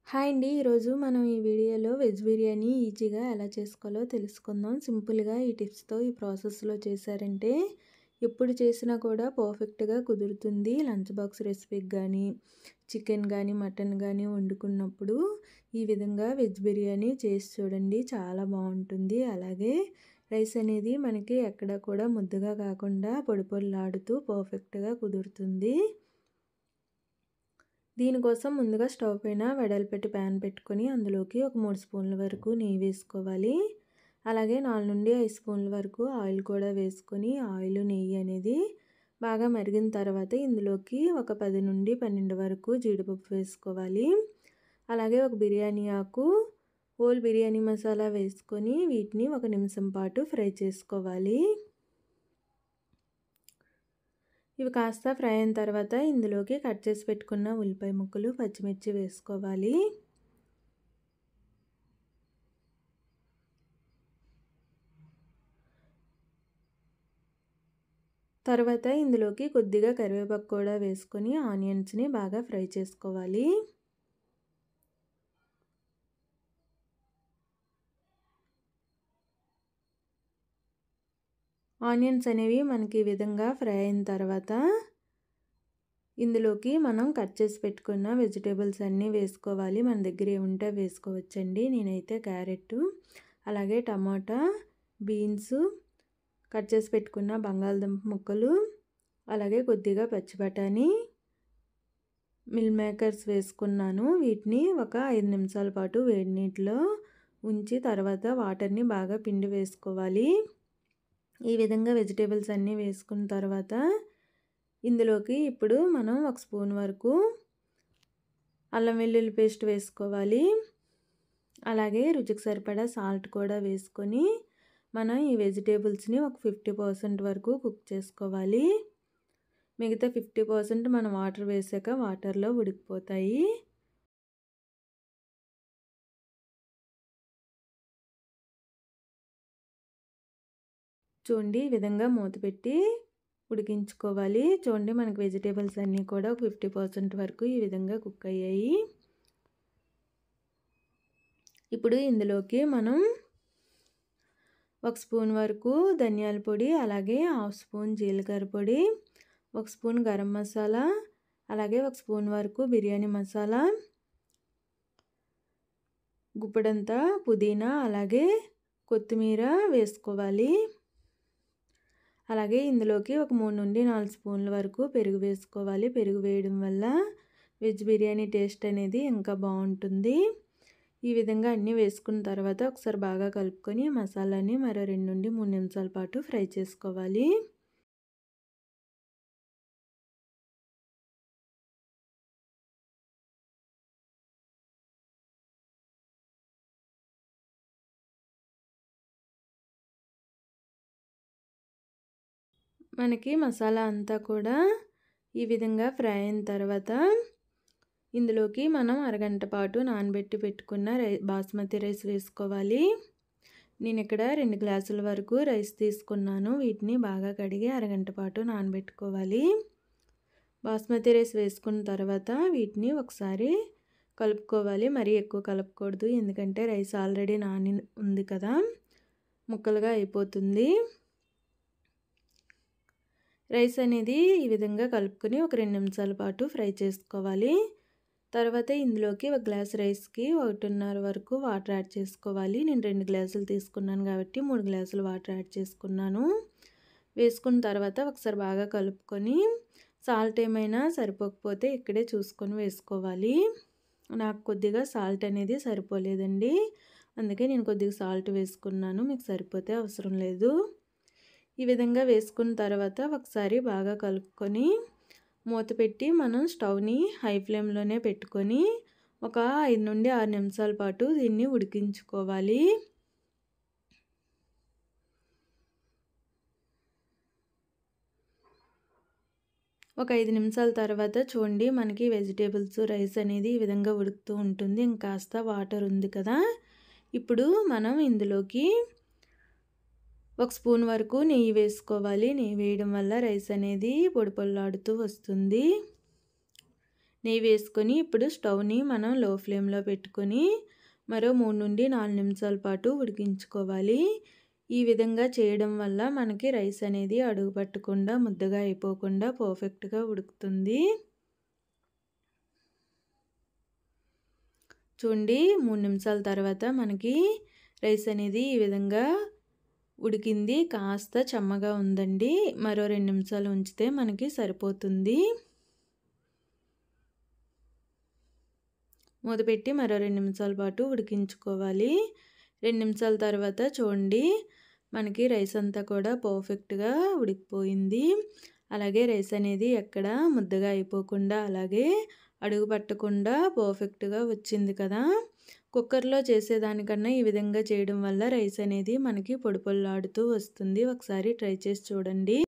Hi అండి. ఈరోజు మనం ఈ వీడియోలో వెజ్ బిర్యానీ ఈజీగా ఎలా చేసుకోవాలో తెలుసుకుందాం. సింపుల్‌గా ఈ టిప్స్‌తో ఈ ప్రాసెస్‌లో చేశారంటే ఎప్పుడు చేసినా కూడా పర్ఫెక్ట్‌గా కుదురుతుంది. లంచ్ బాక్స్ రెసిపీకి గానీ, చికెన్ గానీ, మటన్ గానీ వండుకున్నప్పుడు ఈ విధంగా వెజ్ బిర్యానీ చేసి చూడండి. చాలా బావుంటుంది. అలాగే రైస్ అనేది మనకి ఎక్కడ కూడా ముద్దగా కాకుండా పొడి పొడిలాడుతూ పర్ఫెక్ట్‌గా కుదురుతుంది. దీనికోసం ముందుగా స్టవ్ పైన వెడల్పెట్టి ప్యాన్ పెట్టుకొని అందులోకి ఒక 3 స్పూన్ల వరకు నెయ్యి వేసుకోవాలి. అలాగే 4 నుండి 5 స్పూన్ల వరకు ఆయిల్ కూడా వేసుకొని ఆయిల్ నెయ్యి అనేది బాగా మరిగిన తర్వాత ఇందులోకి ఒక 10 నుండి 12 వరకు జీడిపప్పు వేసుకోవాలి. అలాగే ఒక బిర్యానీ ఆకు, హోల్ బిర్యానీ మసాలా వేసుకొని వీటిని 1 నిమిషం పాటు ఫ్రై చేసుకోవాలి. ఇవి కాస్త ఫ్రై అయిన తర్వాత ఇందులోకి కట్ చేసి పెట్టుకున్న ఉల్లిపాయ ముక్కలు, పచ్చిమిర్చి వేసుకోవాలి. తర్వాత ఇందులోకి కొద్దిగా కరివేపాకు కూడా వేసుకొని ఆనియన్స్ని బాగా ఫ్రై చేసుకోవాలి. ఆనియన్స్ అనేవి మనకి ఈ విధంగా ఫ్రై అయిన తర్వాత ఇందులోకి మనం కట్ చేసి పెట్టుకున్న వెజిటేబుల్స్ అన్నీ వేసుకోవాలి. మన దగ్గర ఏముంటే వేసుకోవచ్చండి. నేనైతే క్యారెట్, అలాగే టమాటా, బీన్స్, కట్ చేసి పెట్టుకున్న బంగాళదుంప ముక్కలు, అలాగే కొద్దిగా పచ్చి బఠానీ, మిల్ మేకర్స్ వేసుకున్నాను. వీటిని ఒక 5 నిమిషాల పాటు వేడి నీటిలో ఉంచి తర్వాత వాటర్ని బాగా పిండి వేసుకోవాలి. ఈ విధంగా వెజిటేబుల్స్ అన్నీ వేసుకున్న తర్వాత ఇందులోకి ఇప్పుడు మనం 1 స్పూన్ వరకు అల్లం వెల్లుల్లి పేస్ట్ వేసుకోవాలి. అలాగే రుచికి సరిపడా సాల్ట్ కూడా వేసుకొని మనం ఈ వెజిటేబుల్స్ని ఒక 50% వరకు కుక్ చేసుకోవాలి. మిగతా 50% మనం వాటర్ వేసాక వాటర్లో ఉడికిపోతాయి. చూడండి ఈ విధంగా మూత పెట్టి ఉడికించుకోవాలి. చూడండి మనకి వెజిటేబుల్స్ అన్నీ కూడా 50% వరకు ఈ విధంగా కుక్ అయ్యాయి. ఇప్పుడు ఇందులోకి మనం 1 స్పూన్ వరకు ధనియాల పొడి, అలాగే 1/2 స్పూన్ జీలకర్ర పొడి, 1 స్పూన్ గరం మసాలా, అలాగే 1 స్పూన్ వరకు బిర్యానీ మసాలా, గుప్పెడంతా పుదీనా, అలాగే కొత్తిమీర వేసుకోవాలి. అలాగే ఇందులోకి ఒక 3 నుండి 4 స్పూన్ల వరకు పెరుగు వేసుకోవాలి. పెరుగు వేయడం వల్ల వెజ్ బిర్యానీ టేస్ట్ అనేది ఇంకా బాగుంటుంది. ఈ విధంగా అన్నీ వేసుకున్న తర్వాత ఒకసారి బాగా కలుపుకొని మసాలాని మరో 2 నుండి 3 నిమిషాల పాటు ఫ్రై చేసుకోవాలి. మనకి మసాలా అంతా కూడా ఈ విధంగా ఫ్రై అయిన తర్వాత ఇందులోకి మనం అరగంట పాటు నానబెట్టి పెట్టుకున్న బాస్మతి రైస్ వేసుకోవాలి. నేను ఇక్కడ 2 గ్లాసుల వరకు రైస్ తీసుకున్నాను. వీటిని బాగా కడిగి అరగంట పాటు నానబెట్టుకోవాలి. బాస్మతి రైస్ వేసుకున్న తర్వాత వీటిని ఒకసారి కలుపుకోవాలి. మరీ ఎక్కువ కలపకూడదు, ఎందుకంటే రైస్ ఆల్రెడీ నాని ఉంది కదా, ముక్కలుగా అయిపోతుంది. రైస్ అనేది ఈ విధంగా కలుపుకొని ఒక 2 నిమిషాల పాటు ఫ్రై చేసుకోవాలి. తర్వాత ఇందులోకి 1 గ్లాస్ రైస్కి 1.5 వరకు వాటర్ యాడ్ చేసుకోవాలి. నేను 2 గ్లాసులు తీసుకున్నాను కాబట్టి 3 గ్లాసులు వాటర్ యాడ్ చేసుకున్నాను. వేసుకున్న తర్వాత ఒకసారి బాగా కలుపుకొని సాల్ట్ ఏమైనా సరిపోకపోతే ఇక్కడే చూసుకొని వేసుకోవాలి. నాకు కొద్దిగా సాల్ట్ అనేది సరిపోలేదండి, అందుకే నేను కొద్దిగా సాల్ట్ వేసుకున్నాను. మీకు సరిపోతే అవసరం లేదు. ఈ విధంగా వేసుకున్న తర్వాత ఒకసారి బాగా కలుపుకొని మూత పెట్టి మనం స్టవ్ని హై ఫ్లేమ్లోనే పెట్టుకొని ఒక 5 నుండి 6 నిమిషాల పాటు దీన్ని ఉడికించుకోవాలి. ఒక 5 నిమిషాల తర్వాత చూడండి మనకి వెజిటేబుల్స్, రైస్ అనేది ఈ విధంగా ఉడుకుతూ ఉంటుంది. ఇంకాస్త వాటర్ ఉంది కదా, ఇప్పుడు మనం ఇందులోకి 1 స్పూన్ వరకు నెయ్యి వేసుకోవాలి. నెయ్యి వేయడం వల్ల రైస్ అనేది పొడి పొడిలాడుతూ వస్తుంది. నెయ్యి వేసుకొని ఇప్పుడు స్టవ్ని మనం లో ఫ్లేమ్లో పెట్టుకొని మరో 3 నుండి 4 నిమిషాల పాటు ఉడికించుకోవాలి. ఈ విధంగా చేయడం వల్ల మనకి రైస్ అనేది అడుగు పట్టకుండా ముద్దగా అయిపోకుండా పర్ఫెక్ట్గా ఉడుకుతుంది. చూడండి 3 నిమిషాల తర్వాత మనకి రైస్ అనేది ఈ విధంగా ఉడికింది. కాస్త చెమ్మగా ఉందండి. మరో 2 నిమిషాలు ఉంచితే మనకి సరిపోతుంది. మూత పెట్టి మరో 2 నిమిషాల పాటు ఉడికించుకోవాలి. 2 నిమిషాల తర్వాత చూడండి మనకి రైస్ అంతా కూడా పర్ఫెక్ట్గా ఉడికిపోయింది. అలాగే రైస్ అనేది ఎక్కడ ముద్దగా అయిపోకుండా అలాగే అడుగు పట్టకుండా పర్ఫెక్ట్గా వచ్చింది కదా. కుక్కర్లో చేసేదానికన్నా ఈ విధంగా చేయడం వల్ల రైస్ అనేది మనకి పొడి పొడిలాడుతూ వస్తుంది. ఒకసారి ట్రై చేసి చూడండి.